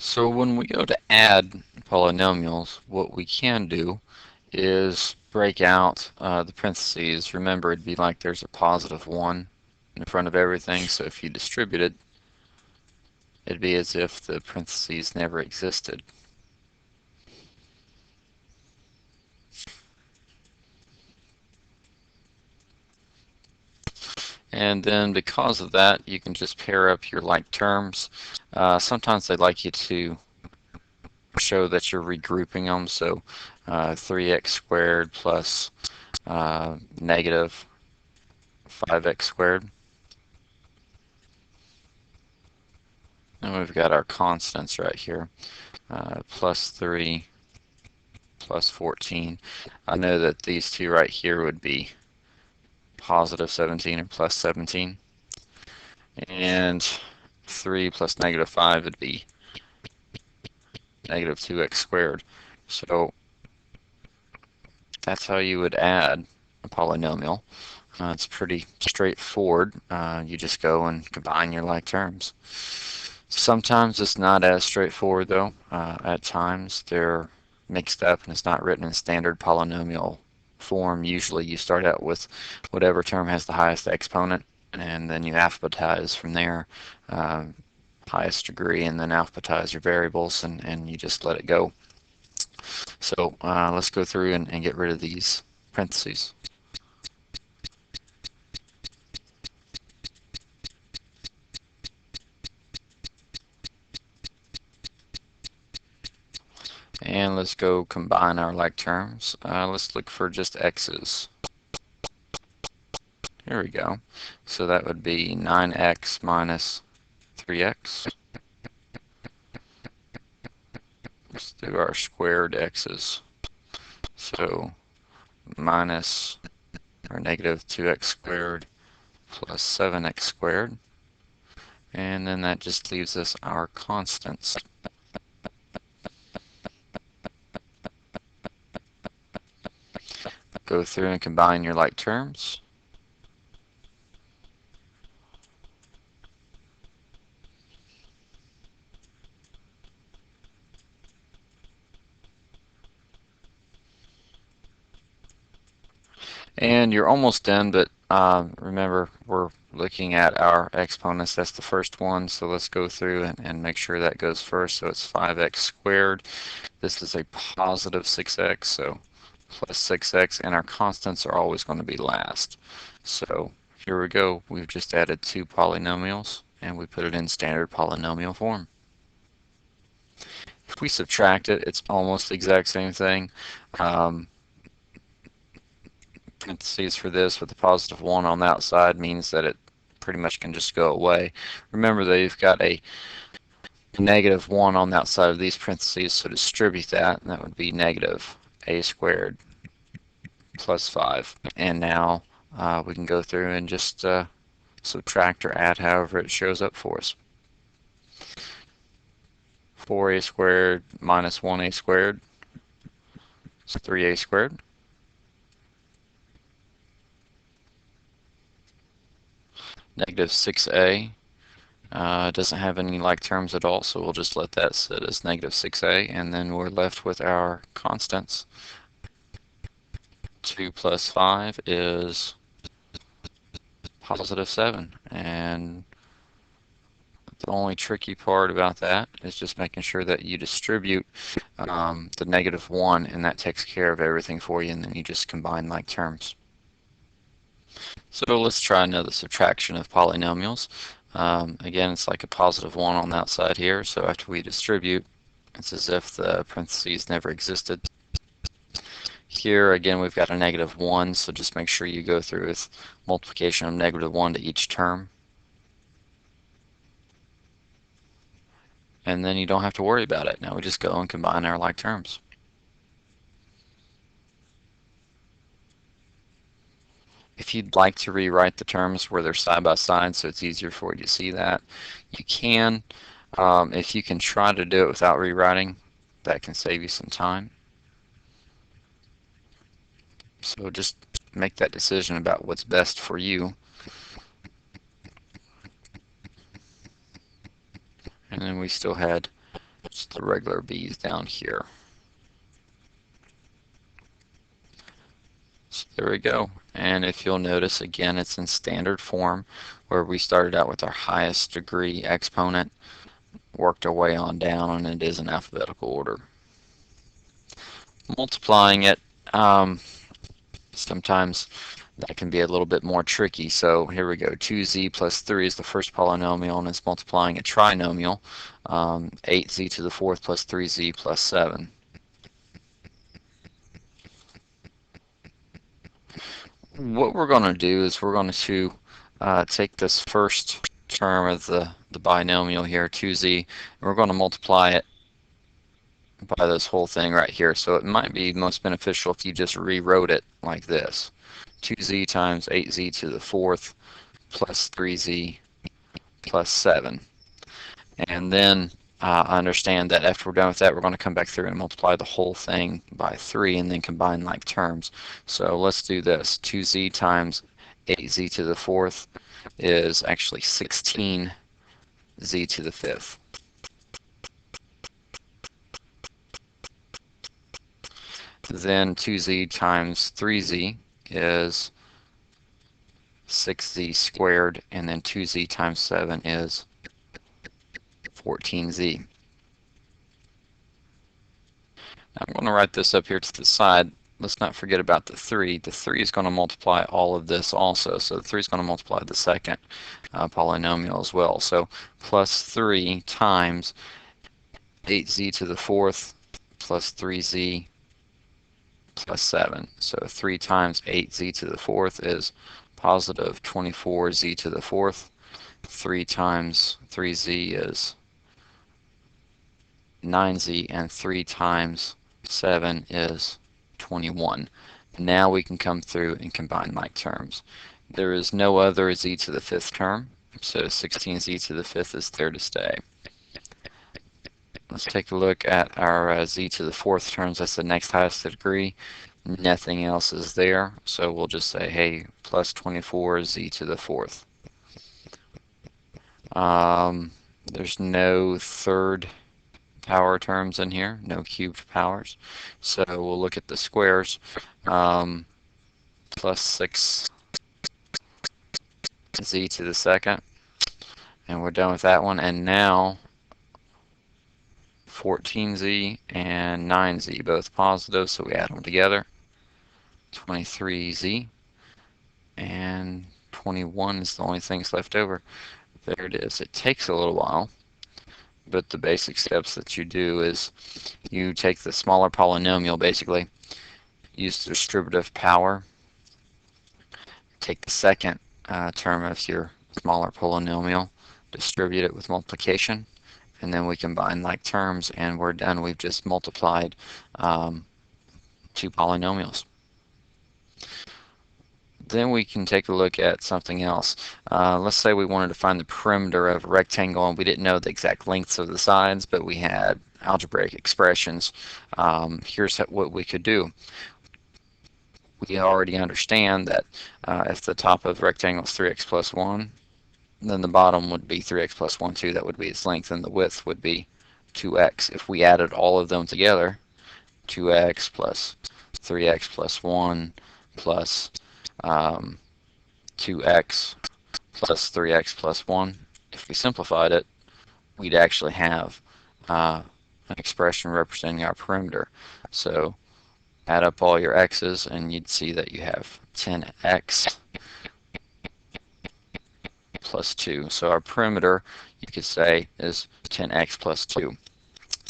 So when we go to add polynomials, what we can do is break out the parentheses. Remember, it'd be like there's a positive 1 in front of everything, so if you distribute it, it'd be as if the parentheses never existed. And then because of that, you can just pair up your like terms. Sometimes they'd like you to show that you're regrouping them, so 3x squared plus negative 5x squared. And we've got our constants right here, plus 3 plus 14. I know that these two right here would be positive 17 or plus 17. And 3 plus negative 5 would be negative 2x squared. So that's how you would add a polynomial. It's pretty straightforward. You just go and combine your like terms. Sometimes it's not as straightforward though. At times they're mixed up and it's not written in standard polynomial form. Usually you start out with whatever term has the highest exponent and then you alphabetize from there, highest degree, and then alphabetize your variables and you just let it go. So let's go through and get rid of these parentheses. And let's go combine our like terms. Let's look for just x's. Here we go. So that would be 9x minus 3x. Let's do our squared x's. So minus or negative 2x squared plus 7x squared. And then that just leaves us our constants. Go through and combine your like terms. And you're almost done, but remember we're looking at our exponents. That's the first one, so let's go through and make sure that goes first. So it's 5x squared. This is a positive 6x, so plus 6x, and our constants are always going to be last. So here we go. We've just added two polynomials, and we put it in standard polynomial form. If we subtract it, it's almost the exact same thing. Parentheses for this with the positive 1 on the outside means that it pretty much can just go away. Remember that you've got a negative 1 on the outside of these parentheses, so distribute that, and that would be negative a squared plus 5. And now we can go through and just subtract or add however it shows up for us. 4a squared minus 1a squared is 3a squared. Negative 6a doesn't have any like terms at all, so we'll just let that sit as negative 6a, and then we're left with our constants. 2 plus 5 is positive 7, and the only tricky part about that is just making sure that you distribute the negative 1, and that takes care of everything for you, and then you just combine like terms. So let's try another subtraction of polynomials. Again, it's like a positive 1 on the outside here, so after we distribute, it's as if the parentheses never existed. Here, again, we've got a negative 1, so just make sure you go through with multiplication of negative 1 to each term. And then you don't have to worry about it. Now we just go and combine our like terms. If you'd like to rewrite the terms where they're side by side so it's easier for you to see that, you can. If you can try to do it without rewriting, that can save you some time. So just make that decision about what's best for you. And then we still had So the regular b is down here. So there we go. And if you'll notice, again, it's in standard form, where we started out with our highest degree exponent, worked our way on down, and it is in alphabetical order. Multiplying it, sometimes that can be a little bit more tricky. So here we go. 2z plus 3 is the first polynomial, and it's multiplying a trinomial. 8z to the fourth plus 3z plus 7. What we're going to do is we're going to take this first term of the binomial here, 2z, and we're going to multiply it by this whole thing right here. So it might be most beneficial if you just rewrote it like this. 2z times 8z to the fourth plus 3z plus 7. And then understand that after we're done with that, we're going to come back through and multiply the whole thing by 3 and then combine like terms. So let's do this. 2z times 8z to the fourth is actually 16z to the fifth. Then 2z times 3z is 6z squared, and then 2z times 7 is 14z. I'm going to write this up here to the side. Let's not forget about the 3. The 3 is going to multiply all of this also. So the 3 is going to multiply the second polynomial as well. So plus 3 times 8z to the fourth plus 3z plus 7. So 3 times 8z to the fourth is positive 24z to the fourth. 3 times 3z is 9z, and 3 times 7 is 21. Now we can come through and combine like terms. There is no other z to the fifth term, so 16z to the fifth is there to stay. Let's take a look at our z to the fourth terms. That's the next highest degree. Nothing else is there, so we'll just say, hey, plus 24z to the fourth. There's no third power terms in here, no cubed powers. So we'll look at the squares. Plus 6z to the second. And we're done with that one. And now 14z and 9z, both positive, so we add them together. 23z and 21 is the only thing that's left over. There it is. It takes a little while, but the basic steps that you do is you take the smaller polynomial, basically, use the distributive power, take the second term of your smaller polynomial, distribute it with multiplication, and then we combine like terms, and we're done. We've just multiplied two polynomials. Then we can take a look at something else. Let's say we wanted to find the perimeter of a rectangle, and we didn't know the exact lengths of the sides, but we had algebraic expressions. Here's what we could do. We already understand that if the top of the rectangle is 3x plus 1, then the bottom would be 3x plus 1, 2. That would be its length, and the width would be 2x. If we added all of them together, 2x plus 3x plus 1 plus 2x plus 3x plus 1, if we simplified it, we'd actually have an expression representing our perimeter. So add up all your x's, and you'd see that you have 10x plus 2. So our perimeter, you could say, is 10x plus 2.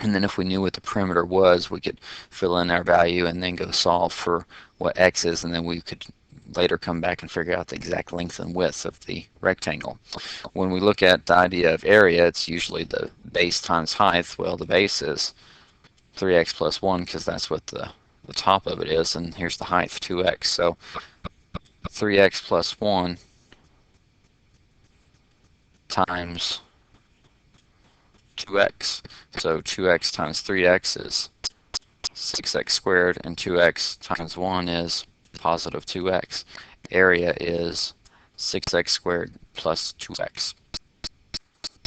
And then if we knew what the perimeter was, we could fill in our value and then go solve for what x is, and then we could later come back and figure out the exact length and width of the rectangle. When we look at the idea of area, it's usually the base times height. Well, the base is 3x plus 1 because that's what the top of it is, and here's the height, 2x. So 3x plus 1 times 2x. So 2x times 3x is 6x squared, and 2x times 1 is positive 2x. Area is 6x squared plus 2x.